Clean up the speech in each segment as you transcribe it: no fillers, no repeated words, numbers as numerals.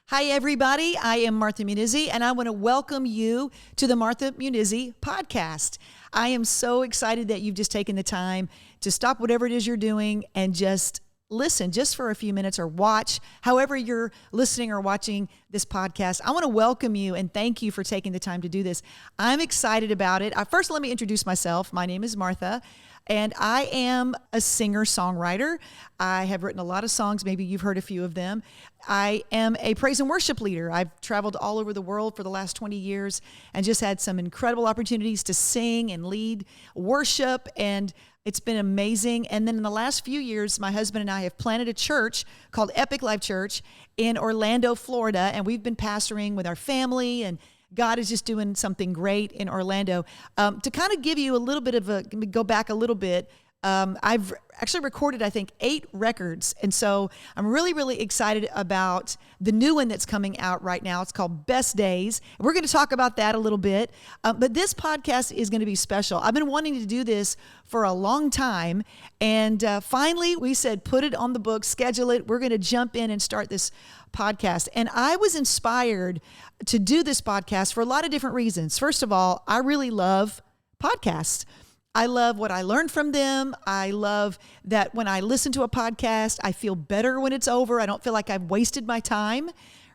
Hi, everybody. I am Martha Munizzi, and I want to welcome you to the Martha Munizzi podcast. I am so excited that you've just taken the time to stop whatever it is you're doing and just listen just for a few minutes or watch, however you're listening or watching this podcast. I want to welcome you and thank you for taking the time to do this. I'm excited about it. First, let me introduce myself. My name is Martha, and I am a singer-songwriter. I have written a lot of songs. Maybe you've heard a few of them. I am a praise and worship leader. I've traveled all over the world for the last 20 years and just had some incredible opportunities to sing and lead worship, and it's been amazing. And then in the last few years, my husband and I have planted a church called Epic Life Church in Orlando, Florida, and we've been pastoring with our family, and God is just doing something great in Orlando. To kind of give you a little bit of go back a little bit, I've actually recorded, I think, 8 records. And so I'm really, really excited about the new one that's coming out right now. It's called Best Days. We're going to talk about that a little bit. But this podcast is going to be special. I've been wanting to do this for a long time. And finally, we said, put it on the book, schedule it. We're going to jump in and start this podcast. And I was inspired to do this podcast for a lot of different reasons. First of all, I really love podcasts. I love what I learned from them. I love that when I listen to a podcast, I feel better when it's over. I don't feel like I've wasted my time,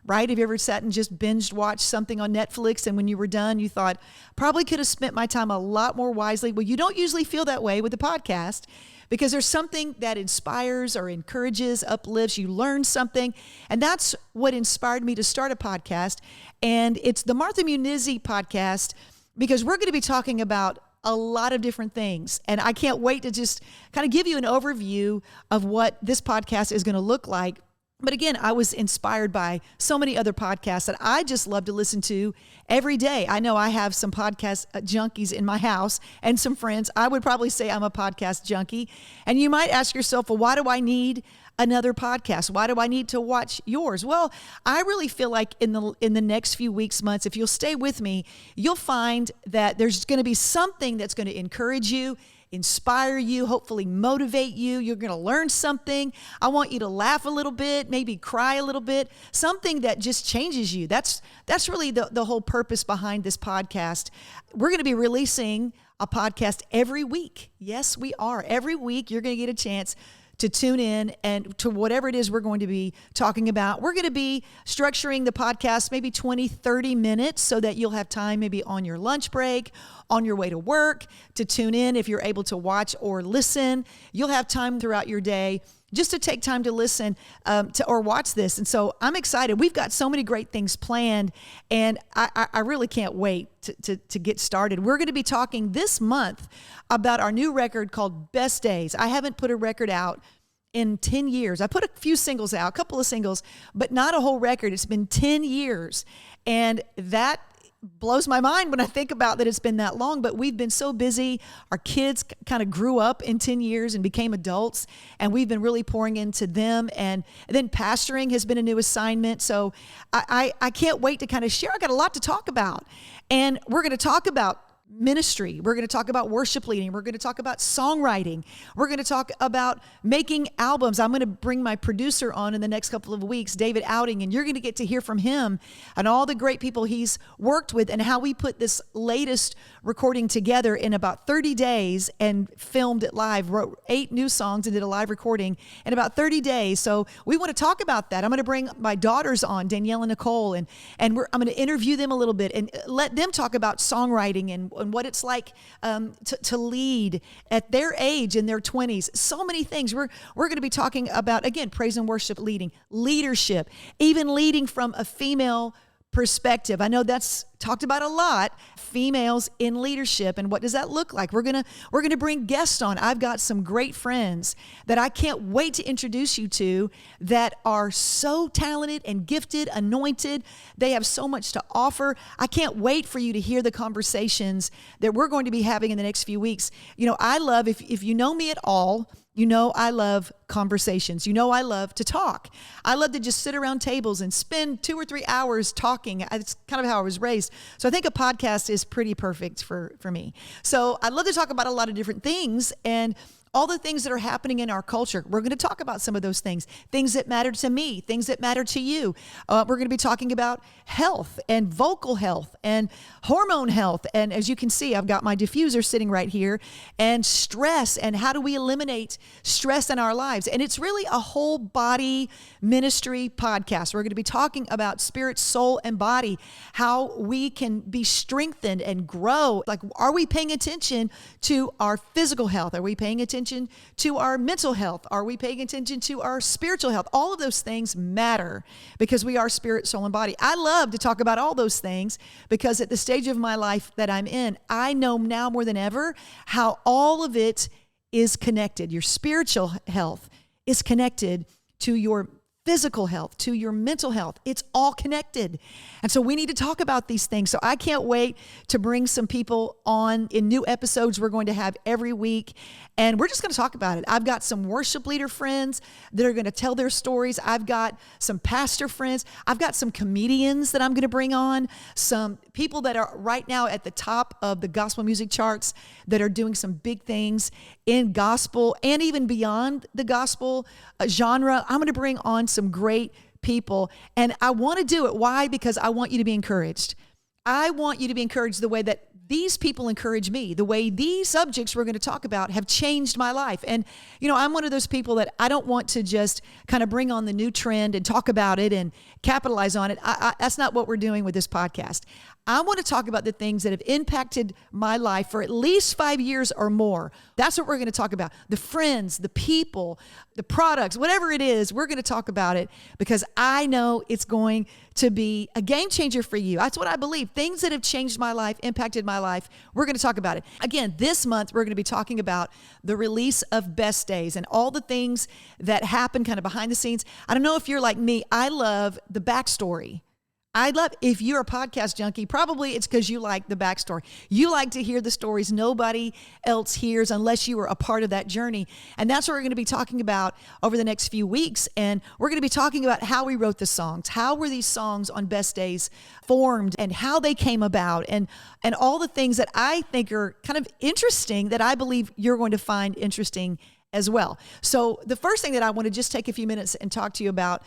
right? Have you ever sat and just binged watched something on Netflix, and when you were done, you thought, probably could have spent my time a lot more wisely? Well, you don't usually feel that way with a podcast, because there's something that inspires or encourages, uplifts, you learn something. And that's what inspired me to start a podcast. And it's the Martha Munizzi podcast, because we're going to be talking about a lot of different things. And I can't wait to just kind of give you an overview of what this podcast is going to look like. But again, I was inspired by so many other podcasts that I just love to listen to every day. I know I have some podcast junkies in my house and some friends. I would probably say I'm a podcast junkie. And you might ask yourself, well, why do I need another podcast? Why do I need to watch yours? Well, I really feel like in the next few weeks, months, if you'll stay with me, you'll find that there's going to be something that's going to encourage you, inspire you, hopefully motivate you. You're going to learn something. I want you to laugh a little bit, maybe cry a little bit, something that just changes you. That's really the whole purpose behind this podcast. We're going to be releasing a podcast every week. Yes, we are. Every week, you're going to get a chance to tune in and to whatever it is we're going to be talking about. We're going to be structuring the podcast maybe 20, 30 minutes so that you'll have time maybe on your lunch break, on your way to work, to tune in if you're able to watch or listen. You'll have time throughout your day just to take time to listen to or watch this. And so I'm excited. We've got so many great things planned, and I really can't wait to get started. We're going to be talking this month about our new record called Best Days. I haven't put a record out in 10 years. I put a few singles out, a couple of singles, but not a whole record. It's been 10 years. And that blows my mind when I think about that it's been that long, but we've been so busy. Our kids kind of grew up in 10 years and became adults, and we've been really pouring into them. And then pastoring has been a new assignment. So I can't wait to kind of share. I got a lot to talk about, and we're going to talk about ministry. We're going to talk about worship leading. We're going to talk about songwriting. We're going to talk about making albums. I'm going to bring my producer on in the next couple of weeks, David Outing, and you're going to get to hear from him and all the great people he's worked with and how we put this latest recording together in about 30 days and filmed it live, wrote 8 new songs and did a live recording in about 30 days. So we want to talk about that. I'm going to bring my daughters on, Danielle and Nicole, and I'm going to interview them a little bit and let them talk about songwriting and what it's like to lead at their age in their 20s. So many things. We're going to be talking about, again, praise and worship leading, leadership, even leading from a female perspective. I know that's talked about a lot, females in leadership, and what does that look like? We're gonna bring guests on. I've got some great friends that I can't wait to introduce you to that are so talented and gifted, anointed. They have so much to offer. I can't wait for you to hear the conversations that we're going to be having in the next few weeks. You know, I love, if you know me at all, you know I love conversations. You know I love to talk. I love to just sit around tables and spend 2 or 3 hours talking. It's kind of how I was raised. So I think a podcast is pretty perfect for me. So I love to talk about a lot of different things. And all the things that are happening in our culture. We're going to talk about some of those things that matter to me, things that matter to you. We're going to be talking about health and vocal health and hormone health. And as you can see, I've got my diffuser sitting right here, and stress, and how do we eliminate stress in our lives. And it's really a whole body ministry podcast. We're going to be talking about spirit, soul, and body, how we can be strengthened and grow. Like, are we paying attention to our physical health? Are we paying attention to our mental health? Are we paying attention to our spiritual health? All of those things matter because we are spirit, soul, and body. I love to talk about all those things because at the stage of my life that I'm in, I know now more than ever how all of it is connected. Your spiritual health is connected to your physical health, to your mental health. It's all connected. And so we need to talk about these things. So I can't wait to bring some people on in new episodes we're going to have every week. And we're just going to talk about it. I've got some worship leader friends that are going to tell their stories. I've got some pastor friends. I've got some comedians that I'm going to bring on, some people that are right now at the top of the gospel music charts that are doing some big things in gospel and even beyond the gospel genre. I'm going to bring on some great people, and I want to do it. Why? Because I want you to be encouraged. I want you to be encouraged the way that these people encourage me, the way these subjects we're going to talk about have changed my life. And, I'm one of those people that I don't want to just kind of bring on the new trend and talk about it and capitalize on it. That's not what we're doing with this podcast. I want to talk about the things that have impacted my life for at least 5 years or more. That's what we're going to talk about. The friends, the people, the products, whatever it is, we're going to talk about it because I know it's going to be a game changer for you. That's what I believe. Things that have changed my life, impacted my life, we're going to talk about it. Again, this month, we're going to be talking about the release of Best Days and all the things that happen kind of behind the scenes. I don't know if you're like me. I love the backstory. If you're a podcast junkie, probably it's because you like the backstory. You like to hear the stories nobody else hears unless you were a part of that journey. And that's what we're going to be talking about over the next few weeks. And we're going to be talking about how we wrote the songs. How were these songs on Best Days formed and how they came about and all the things that I think are kind of interesting that I believe you're going to find interesting as well. So the first thing that I want to just take a few minutes and talk to you about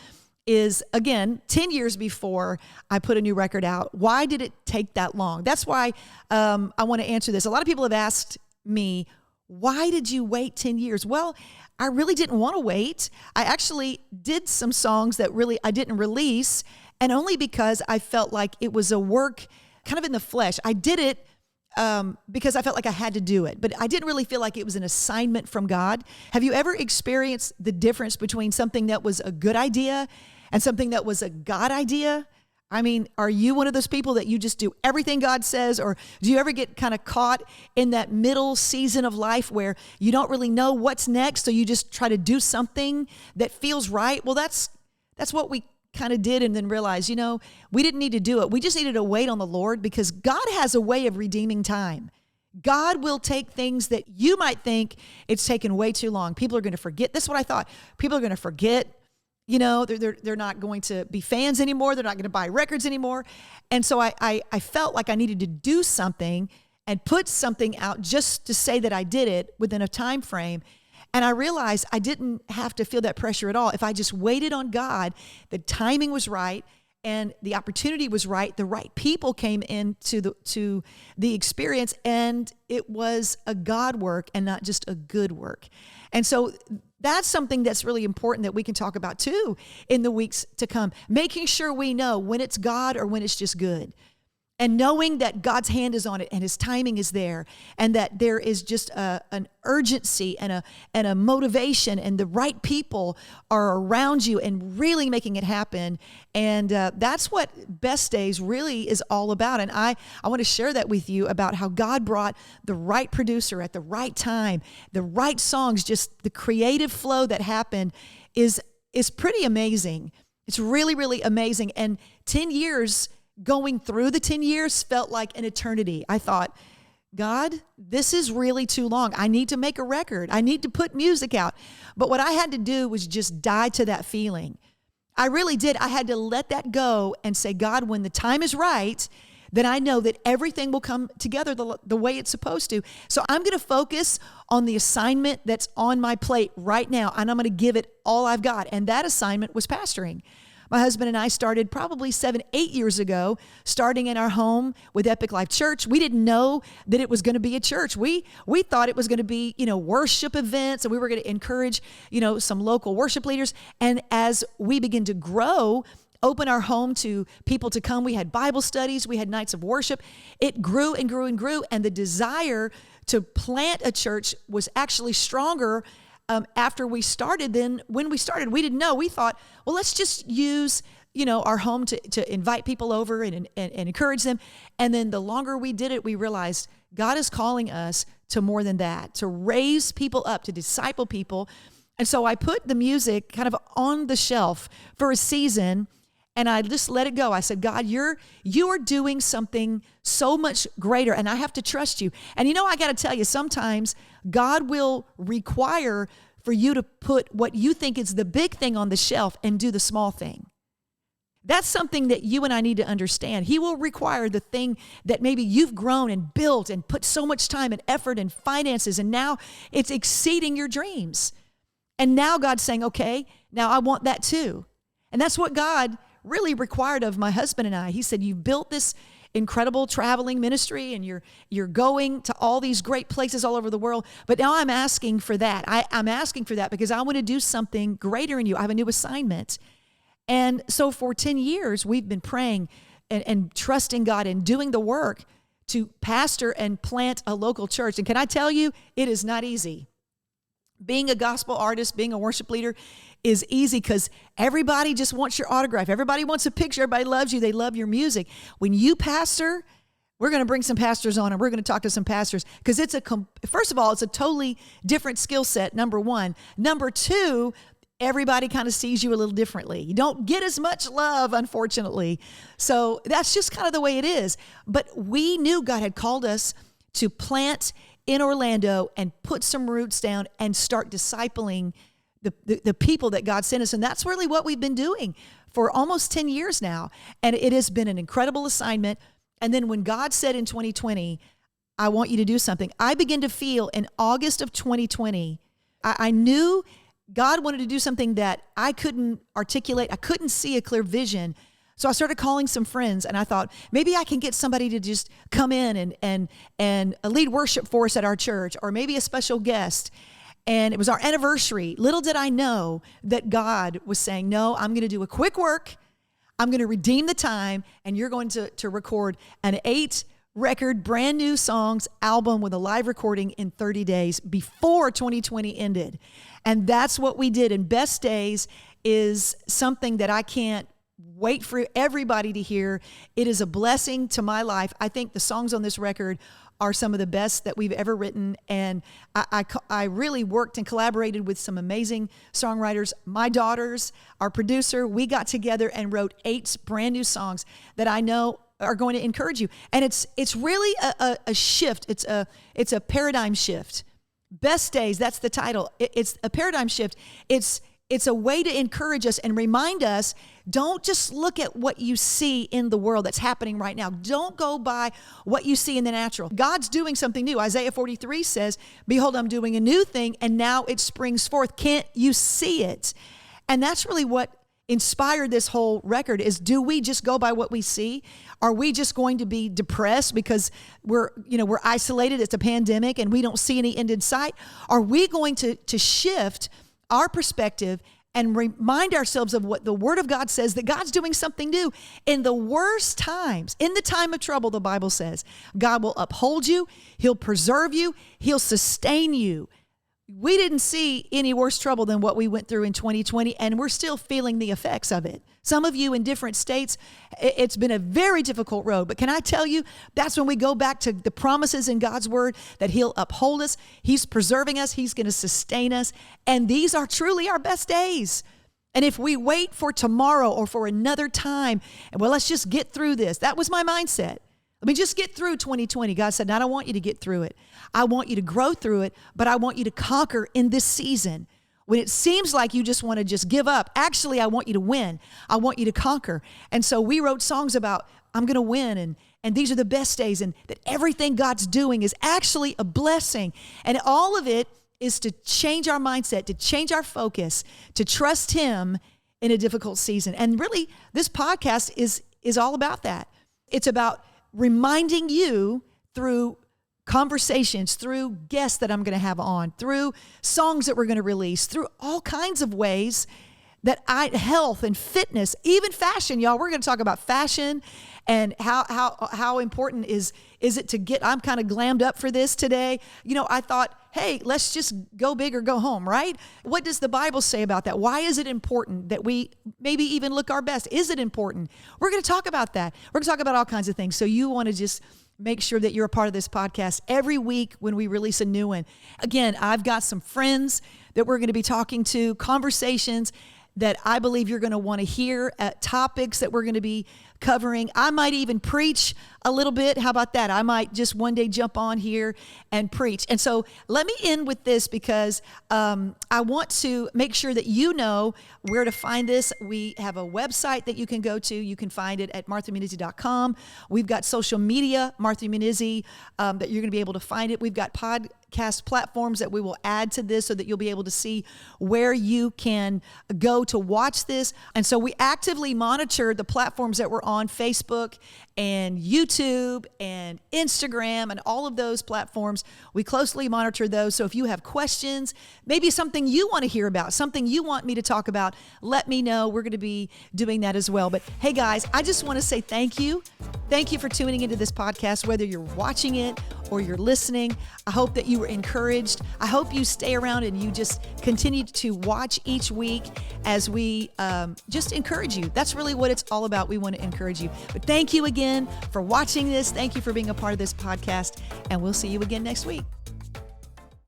is, again, 10 years before I put a new record out. Why did it take that long? That's why I want to answer this. A lot of people have asked me, why did you wait 10 years? Well, I really didn't want to wait. I actually did some songs that really I didn't release, and only because I felt like it was a work kind of in the flesh. I did it because I felt like I had to do it, but I didn't really feel like it was an assignment from God. Have you ever experienced the difference between something that was a good idea and something that was a God idea? I mean, are you one of those people that you just do everything God says, or do you ever get kind of caught in that middle season of life where you don't really know what's next, so you just try to do something that feels right? Well, that's what we kind of did, and then realized, we didn't need to do it. We just needed to wait on the Lord because God has a way of redeeming time. God will take things that you might think it's taken way too long. People are going to forget. This is what I thought. People are going to forget. They're not going to be fans anymore. They're not going to buy records anymore. And so I felt like I needed to do something and put something out just to say that I did it within a time frame. And I realized I didn't have to feel that pressure at all. If I just waited on God, the timing was right and the opportunity was right. The right people came into the experience, and it was a God work and not just a good work. And so that's something that's really important that we can talk about too in the weeks to come. Making sure we know when it's God or when it's just good. And knowing that God's hand is on it and his timing is there, and that there is just an urgency and a motivation, and the right people are around you and really making it happen. And that's what Best Days really is all about. And I want to share that with you about how God brought the right producer at the right time, the right songs, just the creative flow that happened is pretty amazing. It's really, really amazing. And 10 years going through the 10 years felt like an eternity. I thought, God, this is really too long. I need to make a record. I need to put music out. But what I had to do was just die to that feeling. I really did. I had to let that go and say, God, when the time is right, then I know that everything will come together the way it's supposed to. So I'm going to focus on the assignment that's on my plate right now, and I'm going to give it all I've got. And that assignment was pastoring. My husband and I started probably 7-8 years ago, starting in our home with Epic Life Church. We didn't know that it was going to be a church. We thought it was going to be, worship events, and we were going to encourage, some local worship leaders. And as we begin to grow, open our home to people to come, we had Bible studies, we had nights of worship. It grew and grew and grew, and the desire to plant a church was actually stronger after we started than when we started. We didn't know. We thought, well, let's just use, our home to invite people over and encourage them. And then the longer we did it, we realized God is calling us to more than that, to raise people up, to disciple people. And so I put the music kind of on the shelf for a season, and I just let it go. I said, God, you are doing something so much greater, and I have to trust you. And I got to tell you, sometimes God will require for you to put what you think is the big thing on the shelf and do the small thing. That's something that you and I need to understand. He will require the thing that maybe you've grown and built and put so much time and effort and finances, and now it's exceeding your dreams. And now God's saying, okay, now I want that too. And that's what God really required of my husband and I. He said, you've built this incredible traveling ministry, and you're going to all these great places all over the world. But now I'm asking for that. I'm asking for that because I want to do something greater in you. I have a new assignment. And so for 10 years, we've been praying and trusting God and doing the work to pastor and plant a local church. And can I tell you, it is not easy. Being a gospel artist, being a worship leader is easy because everybody just wants your autograph. Everybody wants a picture. Everybody loves you. They love your music. When you pastor, we're going to bring some pastors on, and we're going to talk to some pastors because first of all, it's a totally different skill set, number one. Number two, everybody kind of sees you a little differently. You don't get as much love, unfortunately. So that's just kind of the way it is. But we knew God had called us to plant in Orlando and put some roots down and start discipling the people that God sent us. And that's really what we've been doing for almost 10 years now. And it has been an incredible assignment. And then when God said in 2020, I want you to do something, I began to feel in August of 2020, I knew God wanted to do something that I couldn't articulate. I couldn't see a clear vision. So I started calling some friends, and I thought maybe I can get somebody to just come in and lead worship for us at our church, or maybe a special guest. And it was our anniversary. Little did I know that God was saying, no, I'm going to do a quick work. I'm going to redeem the time, and you're going to record an 8-record brand new songs album with a live recording in 30 days before 2020 ended. And that's what we did. And Best Days is something that I can't wait for everybody to hear. It is a blessing to my life. I think the songs on this record are some of the best that we've ever written. And I really worked and collaborated with some amazing songwriters. My daughters, our producer, we got together and wrote 8 brand new songs that I know are going to encourage you. And it's really a shift. It's a paradigm shift. Best Days, that's the title. It's a paradigm shift. It's a way to encourage us and remind us, don't just look at what you see in the world that's happening right now. Don't go by what you see in the natural. God's doing something new. Isaiah 43 says, behold, I'm doing a new thing, and now it springs forth. Can't you see it? And that's really what inspired this whole record is, do we just go by what we see? Are we just going to be depressed because we're isolated? It's a pandemic and we don't see any end in sight. Are we going to shift our perspective and remind ourselves of what the Word of God says, that God's doing something new in the worst times? In the time of trouble, the Bible says, God will uphold you. He'll preserve you. He'll sustain you. We didn't see any worse trouble than what we went through in 2020, and we're still feeling the effects of it. Some of you in different states, it's been a very difficult road. But can I tell you, that's when we go back to the promises in God's Word that He'll uphold us. He's preserving us. He's going to sustain us. And these are truly our best days. And if we wait for tomorrow or for another time, well, let's just get through this. That was my mindset. Let me just get through 2020. God said, no, I don't want you to get through it. I want you to grow through it, but I want you to conquer in this season. When it seems like you just want to just give up, actually, I want you to win. I want you to conquer. And so we wrote songs about, I'm going to win, and these are the best days, and that everything God's doing is actually a blessing. And all of it is to change our mindset, to change our focus, to trust Him in a difficult season. And really, this podcast is all about that. It's about reminding you through conversations, through guests that I'm going to have on, through songs that we're going to release, through all kinds of ways that health and fitness, even fashion, y'all. We're going to talk about fashion and how important is it to get. I'm kind of glammed up for this today. I thought, hey, let's just go big or go home, right? What does the Bible say about that? Why is it important that we maybe even look our best? Is it important? We're going to talk about that. We're going to talk about all kinds of things. So you want to just make sure that you're a part of this podcast every week when we release a new one. Again, I've got some friends that we're going to be talking to, conversations that I believe you're going to want to hear, topics that we're going to be covering. I might even preach a little bit. How about that? I might just one day jump on here and preach. And so let me end with this because I want to make sure that you know where to find this. We have a website that you can go to. You can find it at marthamunizzi.com. We've got social media, Martha Munizzi, that you're going to be able to find it. We've got podcast platforms that we will add to this so that you'll be able to see where you can go to watch this. And so we actively monitor the platforms that we're on, Facebook and YouTube and Instagram and all of those platforms. We closely monitor those. So if you have questions, maybe something you want to hear about, something you want me to talk about, let me know. We're going to be doing that as well. But hey guys, I just want to say thank you. Thank you for tuning into this podcast, whether you're watching it or you're listening. I hope that you were encouraged. I hope you stay around and you just continue to watch each week as we just encourage you. That's really what it's all about. We want to encourage you. But thank you again for watching this. Thank you for being a part of this podcast, and we'll see you again next week.